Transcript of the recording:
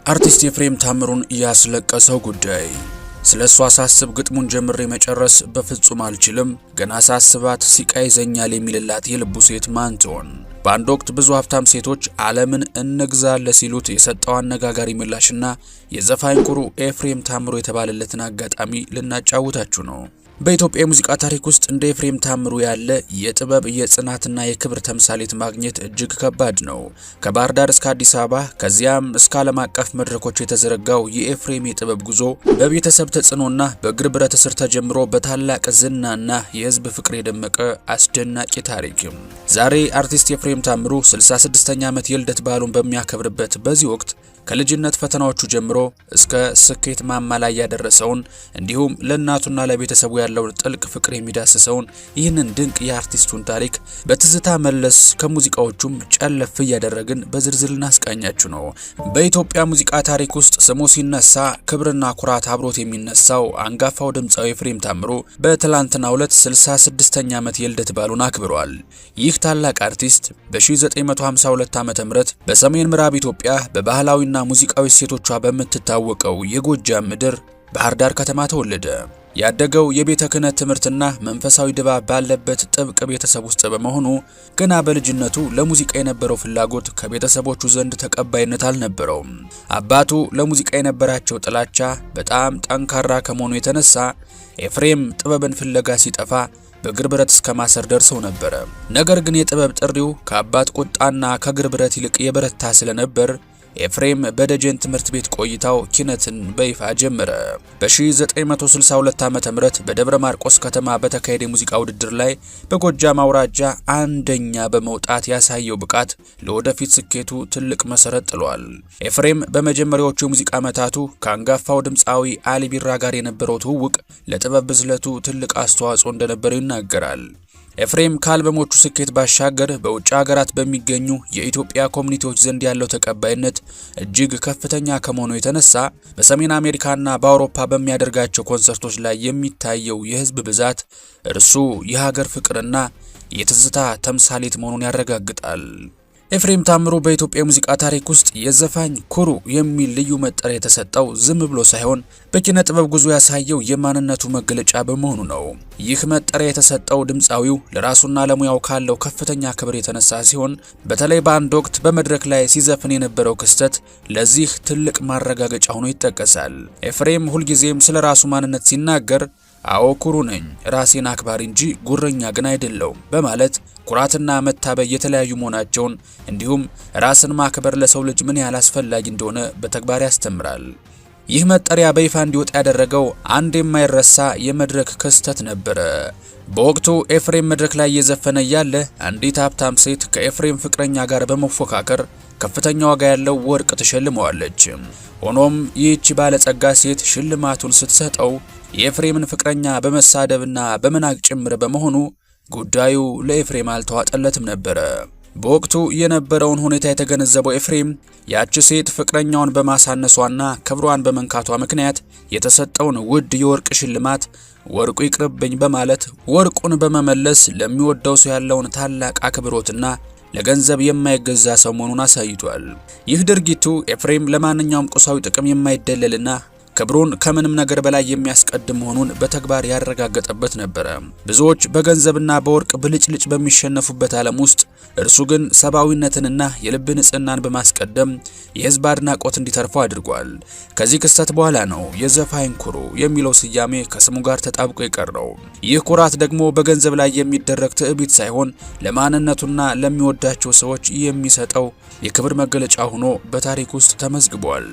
አርቲስት ኤፍሬም ታምሩን ያስለቀሰው ጉዳይ ስለሷ ሳስብ ግጥሙን ጀምሬ መጨረስ በፍጹም አልችልም ገና ሳስባት ሲቃ ይዘኛል የሚልላት የልቡ ሴት ማን ትሆን? በአንድ ወቅት ብዙ ሀብታም ሴቶች ዓለምን እንግዛለ ሲሉት የሰጠው አነጋጋሪ ምላሽና የዘፋኝ ኩሩ ኤፍሬም ታምሩ የተባለለትን አጋጣሚ ልናጫውታችሁ ነው። በኢትዮጵያ ሙዚቃ ታሪክ ውስጥ እንደ ኤፍሬም ታምሩ ያለ የጥበብ የጽናትና የክብር ተምሳሌት ማግኘት እጅግ ከባድ ነው። ከባህር ዳር እስከ አዲስ አበባ ከዚያም እስከ ዓለም አቀፍ መድረኮች የተዘረጋው የኤፍሬም የጥበብ ጉዞ በቤተሰብ ተጽዕኖና በእግር ብረት ስር ተጀምሮ በታላቅ ዝናና የህዝብ ፍቅር የደመቀ አስደናቂ ታሪክ። ዛሬ አርቲስት ኤፍሬም ታምሩ 66ኛ ዓመት የልደት በዓሉን በሚያከብርበት በዚህ ወቅት ከልጅነት ፈተናዎቹ ጀምሮ እስከ ስኬት ማማ ላይ ያደረሰውን እንዲሁም ለእናቱና ለቤተሰቡ ያለውን ጥልቅ ፍቅር የሚዳስሰውን ይህንን ድንቅ የአርቲስቱን ታሪክ በትዝታ መለስ ከሙዚቃዎቹም ጨለፍ እያደረግን በዝርዝር እናስቃኛችሁ ነው። በኢትዮጵያ ሙዚቃ ታሪክ ውስጥ ስሙ ሲነሳ ክብርና ኩራት አብሮት የሚነሳው አንጋፋው ድምፃዊ ኤፍሬም ታምሩ በትላንትናው ዕለት 66ኛ ዓመት የልደት በዓሉን አክብሯል። ይህ ታላቅ አርቲስት በ1952 ዓ.ም በሰሜን ምዕራብ ኢትዮጵያ በባህላዊና ሙዚቃዊ ሴቶቿ በምትታወቀው የጎጃም ምድር ባህር ዳር ከተማ ተወለደ። ያደገው የቤተ ክህነት ትምህርትና መንፈሳዊ ድባብ ባለበት ጥብቅ ቤተሰብ ውስጥ በመሆኑ ገና በልጅነቱ ለሙዚቃ የነበረው ፍላጎት ከቤተሰቦቹ ዘንድ ተቀባይነት አልነበረውም። አባቱ ለሙዚቃ የነበራቸው ጥላቻ በጣም ጠንካራ ከመሆኑ የተነሳ ኤፍሬም ጥበብን ፍለጋ ሲጠፋ በእግር ብረት እስከ ማሰር ደርሰው ነበር። ነገር ግን የጥበብ ጥሪው ከአባት ቁጣና ከእግር ብረት ይልቅ የበረታ ስለነበር ኤፍሬም በደጀን ትምህርት ቤት ቆይታው ኪነትን በይፋ ጀመረ። በ1962 ዓ.ም በደብረ ማርቆስ ከተማ በተካሄደ የሙዚቃ ውድድር ላይ በጎጃም አውራጃ አንደኛ በመውጣት ያሳየው ብቃት ለወደፊት ስኬቱ ትልቅ መሰረት ጥሏል። ኤፍሬም በመጀመሪያዎቹ የሙዚቃ ዓመታቱ ከአንጋፋው ድምፃዊ አሊ ቢራ ጋር የነበረው ትውውቅ ለጥበብ ብዝለቱ ትልቅ አስተዋጽኦ እንደነበረው ይናገራል። ኤፍሬም ከአልበሞቹ ስኬት ባሻገር በውጭ ሀገራት በሚገኙ የኢትዮጵያ ኮሚኒቲዎች ዘንድ ያለው ተቀባይነት እጅግ ከፍተኛ ከመሆኑ የተነሳ በሰሜን አሜሪካና በአውሮፓ በሚያደርጋቸው ኮንሰርቶች ላይ የሚታየው የህዝብ ብዛት እርሱ የሀገር ፍቅርና የትዝታ ተምሳሌት መሆኑን ያረጋግጣል። ኤፍሬም ታምሩ በኢትዮጵያ ሙዚቃ ታሪክ ውስጥ የዘፋኝ ኩሩ የሚል ልዩ መጠሪያ የተሰጠው ዝም ብሎ ሳይሆን በኪነ ጥበብ ጉዞ ያሳየው የማንነቱ መገለጫ በመሆኑ ነው። ይህ መጠሪያ የተሰጠው ድምፃዊው ለራሱና ለሙያው ካለው ከፍተኛ ክብር የተነሳ ሲሆን በተለይ በአንድ ወቅት በመድረክ ላይ ሲዘፍን የነበረው ክስተት ለዚህ ትልቅ ማረጋገጫ ሆኖ ይጠቀሳል። ኤፍሬም ሁልጊዜም ስለ ራሱ ማንነት ሲናገር አዎ ኩሩ ነኝ፣ ራሴን አክባሪ እንጂ ጉረኛ ግን አይደለሁም በማለት ኩራትና መታበይ የተለያዩ መሆናቸውን እንዲሁም ራስን ማክበር ለሰው ልጅ ምን ያህል አስፈላጊ እንደሆነ በተግባር ያስተምራል። ይህ መጠሪያ በይፋ እንዲወጣ ያደረገው አንድ የማይረሳ የመድረክ ክስተት ነበረ። በወቅቱ ኤፍሬም መድረክ ላይ እየዘፈነ እያለ አንዲት ሀብታም ሴት ከኤፍሬም ፍቅረኛ ጋር በመፎካከር ከፍተኛ ዋጋ ያለው ወርቅ ትሸልመዋለች። ሆኖም ይህች ባለጸጋ ሴት ሽልማቱን ስትሰጠው የኤፍሬምን ፍቅረኛ በመሳደብና በመናቅ ጭምር በመሆኑ ጉዳዩ ለኤፍሬም አልተዋጠለትም ነበር። በወቅቱ የነበረውን ሁኔታ የተገነዘበው ኤፍሬም ያቺ ሴት ፍቅረኛውን በማሳነሷና ክብሯን በመንካቷ ምክንያት የተሰጠውን ውድ የወርቅ ሽልማት ወርቁ ይቅርብኝ በማለት ወርቁን በመመለስ ለሚወደው ሰው ያለውን ታላቅ አክብሮትና ለገንዘብ የማይገዛ ሰው መሆኑን አሳይቷል። ይህ ድርጊቱ ኤፍሬም ለማንኛውም ቁሳዊ ጥቅም የማይደለልና ክብሩን ከምንም ነገር በላይ የሚያስቀድም መሆኑን በተግባር ያረጋገጠበት ነበር። ብዙዎች በገንዘብና በወርቅ ብልጭልጭ በሚሸነፉበት ዓለም ውስጥ እርሱ ግን ሰብአዊነትንና የልብ ንጽህናን በማስቀደም የህዝብ አድናቆት እንዲተርፈው አድርጓል። ከዚህ ክስተት በኋላ ነው የዘፋኝ ኩሩ የሚለው ስያሜ ከስሙ ጋር ተጣብቆ የቀረው። ይህ ኩራት ደግሞ በገንዘብ ላይ የሚደረግ ትዕቢት ሳይሆን ለማንነቱና ለሚወዳቸው ሰዎች የሚሰጠው የክብር መገለጫ ሆኖ በታሪክ ውስጥ ተመዝግቧል።